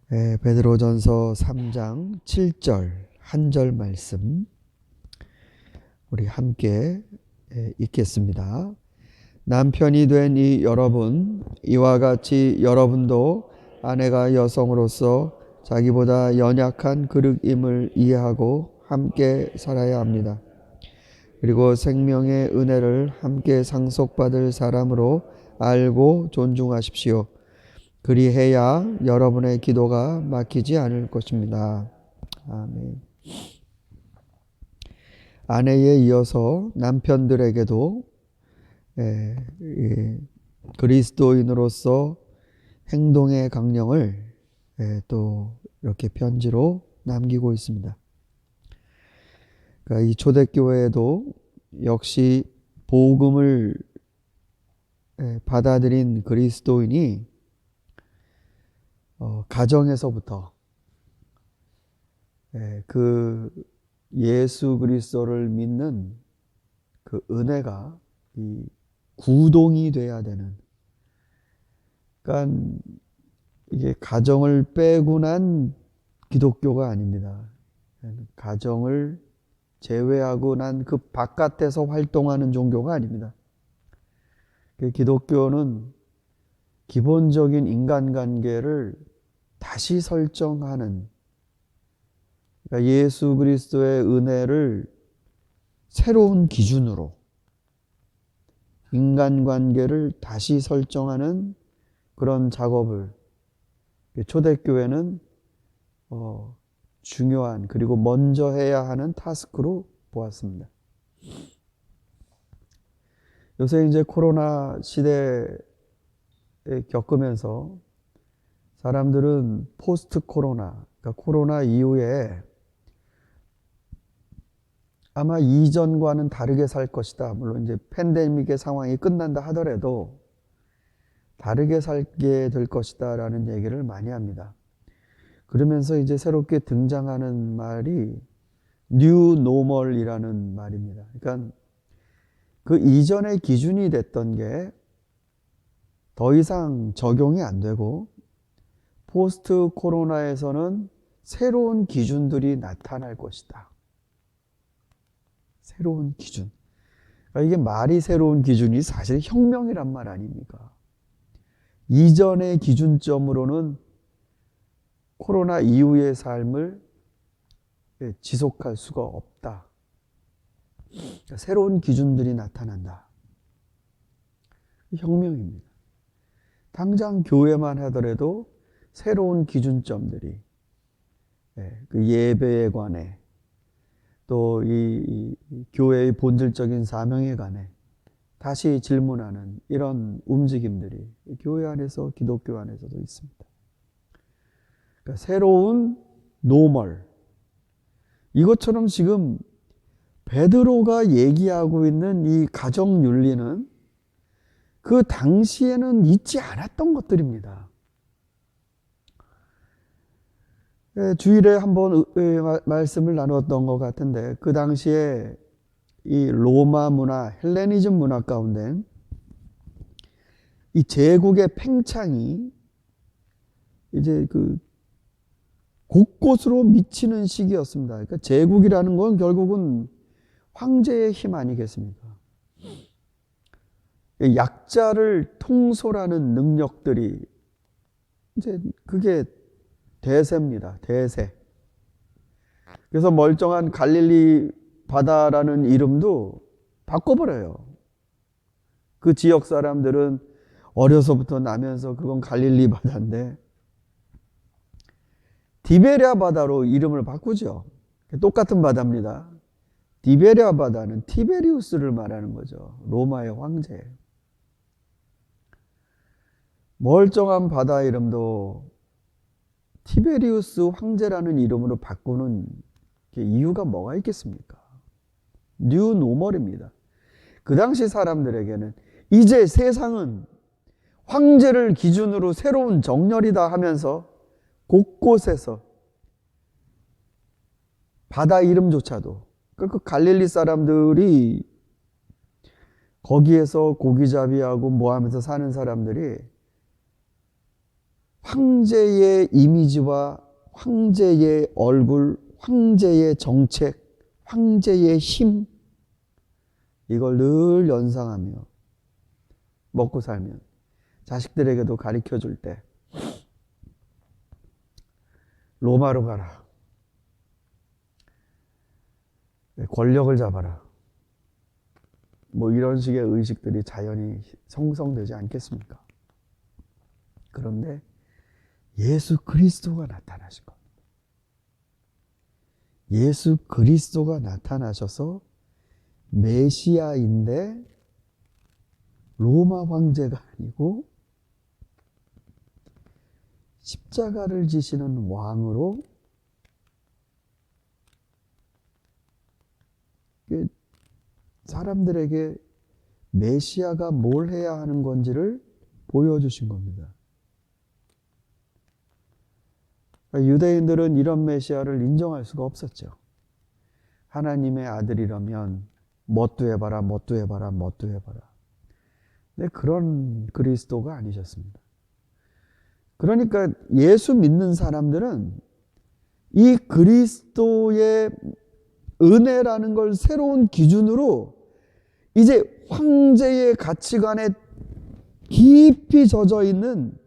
베드로전서 3장 7절 한 절 말씀 우리 함께 읽겠습니다. 남편이 된 이 여러분, 이와 같이 여러분도 아내가 여성으로서 자기보다 연약한 그릇임을 이해하고 함께 살아야 합니다. 그리고 생명의 은혜를 함께 상속받을 사람으로 알고 존중하십시오. 그리해야 여러분의 기도가 막히지 않을 것입니다. 아멘. 아내에 이어서 남편들에게도 그리스도인으로서 행동의 강령을 또 이렇게 편지로 남기고 있습니다. 그러니까 이 초대교회에도 역시 복음을 받아들인 그리스도인이 가정에서부터 그 예수 그리스도를 믿는 그 은혜가 이 구동이 돼야 되는, 그러니까 이게 가정을 빼고 난 기독교가 아닙니다. 가정을 제외하고 난 그 바깥에서 활동하는 종교가 아닙니다. 기독교는 기본적인 인간관계를 다시 설정하는, 그러니까 예수 그리스도의 은혜를 새로운 기준으로 인간관계를 다시 설정하는 그런 작업을 초대교회는 중요한, 그리고 먼저 해야 하는 타스크로 보았습니다. 요새 이제 코로나 시대에 겪으면서 사람들은 포스트 코로나, 그러니까 코로나 이후에 아마 이전과는 다르게 살 것이다. 물론 이제 팬데믹의 상황이 끝난다 하더라도 다르게 살게 될 것이다 라는 얘기를 많이 합니다. 그러면서 이제 새롭게 등장하는 말이 뉴 노멀이라는 말입니다. 그러니까 그 이전의 기준이 됐던 게 더 이상 적용이 안 되고, 포스트 코로나에서는 새로운 기준들이 나타날 것이다. 새로운 기준. 그러니까 이게 말이 새로운 기준이 사실 혁명이란 말 아닙니까? 이전의 기준점으로는 코로나 이후의 삶을 지속할 수가 없다. 그러니까 새로운 기준들이 나타난다. 혁명입니다. 당장 교회만 하더라도 새로운 기준점들이 그 예배에 관해, 또 이 교회의 본질적인 사명에 관해 다시 질문하는 이런 움직임들이 교회 안에서, 기독교 안에서도 있습니다. 그러니까 새로운 노멀, 이것처럼 지금 베드로가 얘기하고 있는 이 가정 윤리는 그 당시에는 있지 않았던 것들입니다. 주일에 한번 말씀을 나누었던 것 같은데, 그 당시에 이 로마 문화, 헬레니즘 문화 가운데 이 제국의 팽창이 이제 그 곳곳으로 미치는 시기였습니다. 그러니까 제국이라는 건 결국은 황제의 힘 아니겠습니까? 약자를 통솔하는 능력들이 이제 그게 대세입니다. 대세. 그래서 멀쩡한 갈릴리 바다라는 이름도 바꿔버려요. 그 지역 사람들은 어려서부터 나면서 그건 갈릴리 바다인데 디베랴 바다로 이름을 바꾸죠. 똑같은 바다입니다. 디베랴 바다는 티베리우스를 말하는 거죠. 로마의 황제. 멀쩡한 바다 이름도 티베리우스 황제라는 이름으로 바꾸는 이유가 뭐가 있겠습니까? 뉴 노멀입니다. 그 당시 사람들에게는 이제 세상은 황제를 기준으로 새로운 정렬이다 하면서 곳곳에서 바다 이름조차도, 그 갈릴리 사람들이 거기에서 고기잡이하고 뭐 하면서 사는 사람들이 황제의 이미지와 황제의 얼굴, 황제의 정책, 황제의 힘, 이걸 늘 연상하며 먹고 살면 자식들에게도 가르쳐 줄 때 로마로 가라, 권력을 잡아라, 뭐 이런 식의 의식들이 자연히 형성되지 않겠습니까? 그런데 예수 그리스도가 나타나신 겁니다. 예수 그리스도가 나타나셔서 메시아인데 로마 황제가 아니고 십자가를 지시는 왕으로 사람들에게 메시아가 뭘 해야 하는 건지를 보여주신 겁니다. 유대인들은 이런 메시아를 인정할 수가 없었죠. 하나님의 아들이라면 뭣도 해봐라, 뭣도 해봐라, 뭣도 해봐라. 근데 그런 그리스도가 아니셨습니다. 그러니까 예수 믿는 사람들은 이 그리스도의 은혜라는 걸 새로운 기준으로 이제 황제의 가치관에 깊이 젖어 있는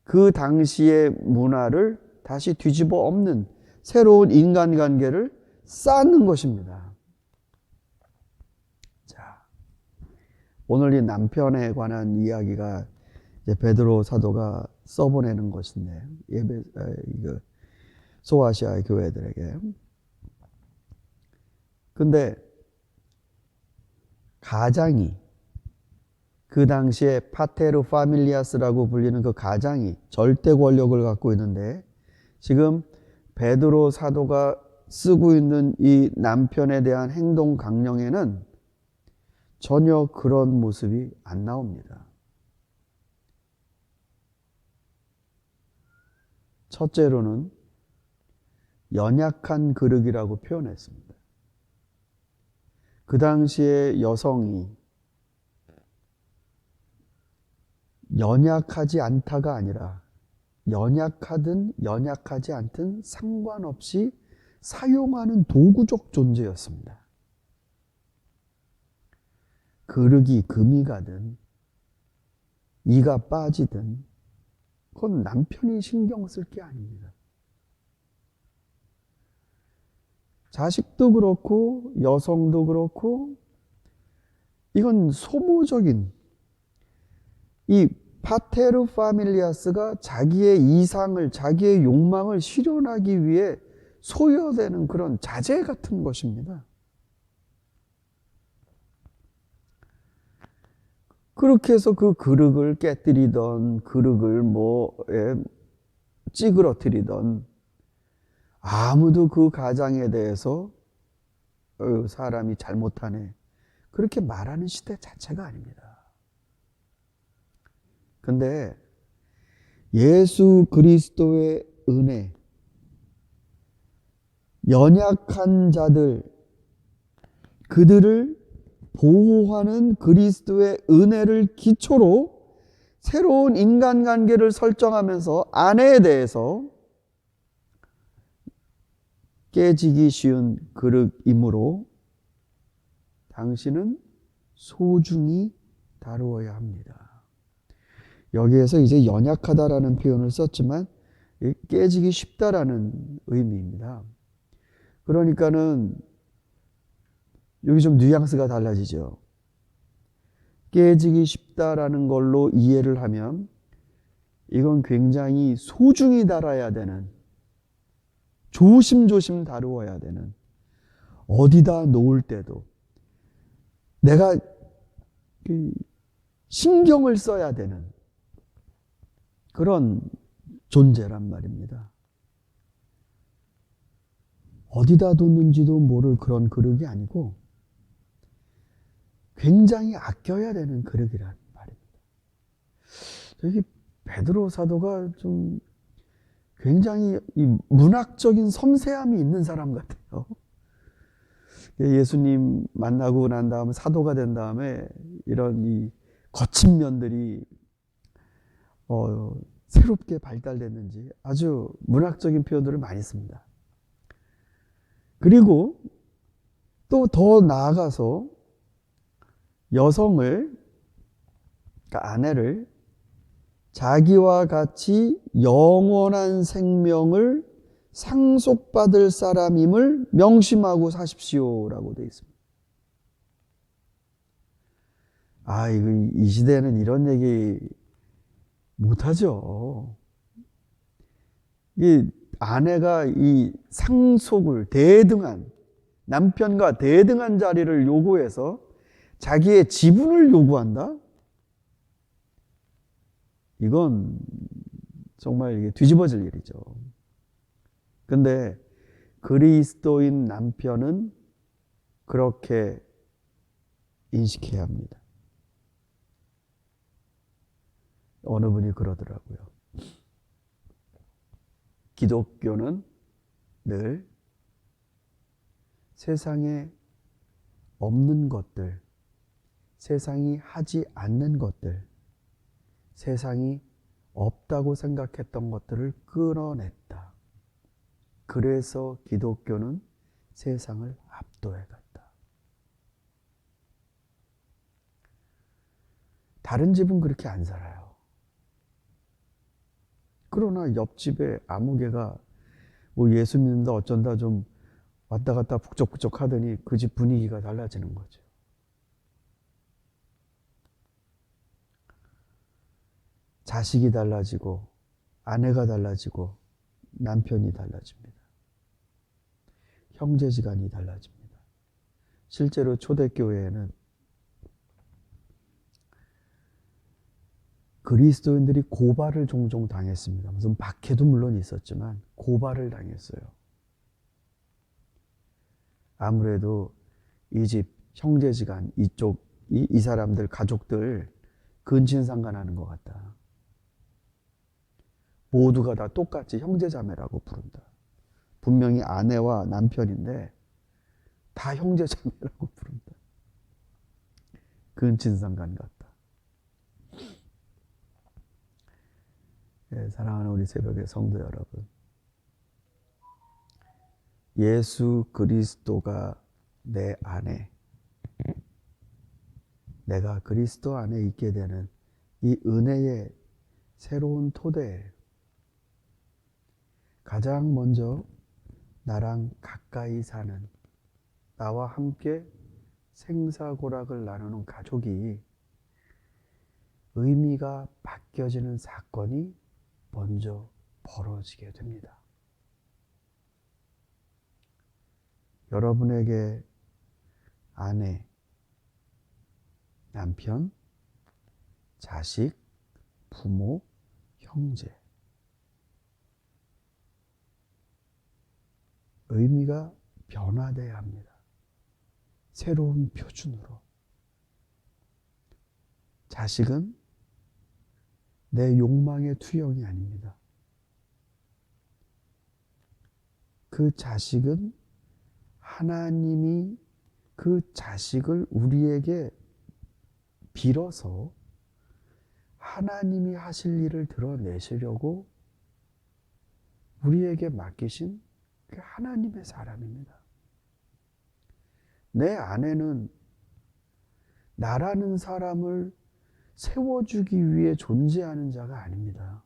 그 당시의 문화를 다시 뒤집어 엎는 새로운 인간관계를 쌓는 것입니다. 자, 오늘 이 남편에 관한 이야기가 이제 베드로 사도가 써보내는 것인데, 소아시아 교회들에게. 근데 가장이, 그 당시에 파테르 파밀리아스라고 불리는 그 가장이 절대 권력을 갖고 있는데, 지금 베드로 사도가 쓰고 있는 이 남편에 대한 행동 강령에는 전혀 그런 모습이 안 나옵니다. 첫째로는 연약한 그릇이라고 표현했습니다. 그 당시에 여성이 연약하지 않다가 아니라 연약하든 연약하지 않든 상관없이 사용하는 도구적 존재였습니다. 그릇이 금이 가든 이가 빠지든 그건 남편이 신경 쓸 게 아닙니다. 자식도 그렇고 여성도 그렇고 이건 소모적인, 이 파테르 파밀리아스가 자기의 이상을, 자기의 욕망을 실현하기 위해 소요되는 그런 자재 같은 것입니다. 그렇게 해서 그 그릇을 깨뜨리던, 그릇을 찌그러뜨리던, 아무도 그 가장에 대해서 사람이 잘못하네, 그렇게 말하는 시대 자체가 아닙니다. 근데 예수 그리스도의 은혜, 연약한 자들, 그들을 보호하는 그리스도의 은혜를 기초로 새로운 인간관계를 설정하면서 아내에 대해서 깨지기 쉬운 그릇이므로 당신은 소중히 다루어야 합니다. 여기에서 이제 연약하다라는 표현을 썼지만 깨지기 쉽다라는 의미입니다. 그러니까는 여기 좀 뉘앙스가 달라지죠. 깨지기 쉽다라는 걸로 이해를 하면 이건 굉장히 소중히 다뤄야 되는, 조심조심 다루어야 되는, 어디다 놓을 때도 내가 신경을 써야 되는 그런 존재란 말입니다. 어디다 뒀는지도 모를 그런 그릇이 아니고 굉장히 아껴야 되는 그릇이란 말입니다. 여기 베드로 사도가 좀 굉장히 이 문학적인 섬세함이 있는 사람 같아요. 예수님 만나고 난 다음에 사도가 된 다음에 이런 이 거친 면들이 새롭게 발달됐는지 아주 문학적인 표현들을 많이 씁니다. 그리고 또 더 나아가서 여성을, 그러니까 아내를 자기와 같이 영원한 생명을 상속받을 사람임을 명심하고 사십시오라고 되어 있습니다. 이 시대에는 이런 얘기 못하죠. 이 아내가 이 상속을 대등한, 남편과 대등한 자리를 요구해서 자기의 지분을 요구한다? 이건 정말 이게 뒤집어질 일이죠. 근데 그리스도인 남편은 그렇게 인식해야 합니다. 어느 분이 그러더라고요. 기독교는 늘 세상에 없는 것들, 세상이 하지 않는 것들, 세상이 없다고 생각했던 것들을 끌어냈다. 그래서 기독교는 세상을 압도해 갔다. 다른 집은 그렇게 안 살아요. 그러나 옆집에 아무개가 뭐 예수 믿는다 어쩐다 좀 왔다 갔다 북적북적 하더니 그 집 분위기가 달라지는 거죠. 자식이 달라지고 아내가 달라지고 남편이 달라집니다. 형제지간이 달라집니다. 실제로 초대교회에는 그리스도인들이 고발을 종종 당했습니다. 무슨 박해도 물론 있었지만 고발을 당했어요. 아무래도 이 집 형제지간 이쪽 이 사람들 가족들 근친상간하는 것 같다. 모두가 다 똑같이 형제자매라고 부른다. 분명히 아내와 남편인데 다 형제자매라고 부른다. 근친상간 같다. 예, 사랑하는 우리 새벽의 성도 여러분, 예수 그리스도가 내 안에, 내가 그리스도 안에 있게 되는 이 은혜의 새로운 토대에 가장 먼저 나랑 가까이 사는, 나와 함께 생사고락을 나누는 가족이 의미가 바뀌어지는 사건이 먼저 벌어지게 됩니다. 여러분에게 아내, 남편, 자식, 부모, 형제 의미가 변화돼야 합니다. 새로운 표준으로. 자식은 내 욕망의 투영이 아닙니다. 그 자식은 하나님이 그 자식을 우리에게 빌어서 하나님이 하실 일을 드러내시려고 우리에게 맡기신 그 하나님의 사람입니다. 내 아내는 나라는 사람을 세워주기 위해 존재하는 자가 아닙니다.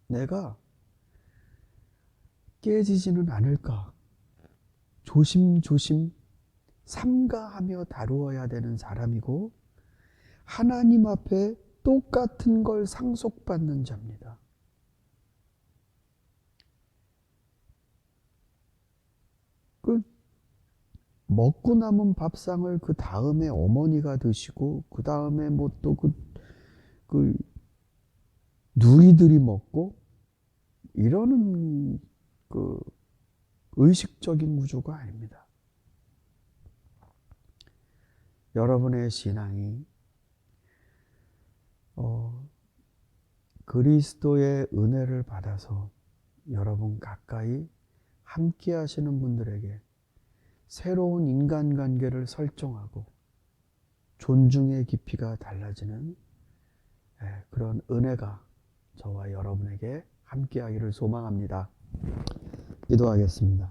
내가 깨지지는 않을까 조심조심 삼가하며 다루어야 되는 사람이고 하나님 앞에 똑같은 걸 상속받는 자입니다. 그 먹고 남은 밥상을 그 다음에 어머니가 드시고 그 다음에 뭐 또 그 누이들이 먹고 이러는 그 의식적인 구조가 아닙니다. 여러분의 신앙이 그리스도의 은혜를 받아서 여러분 가까이 함께 하시는 분들에게 새로운 인간관계를 설정하고 존중의 깊이가 달라지는 그런 은혜가 저와 여러분에게 함께하기를 소망합니다. 기도하겠습니다.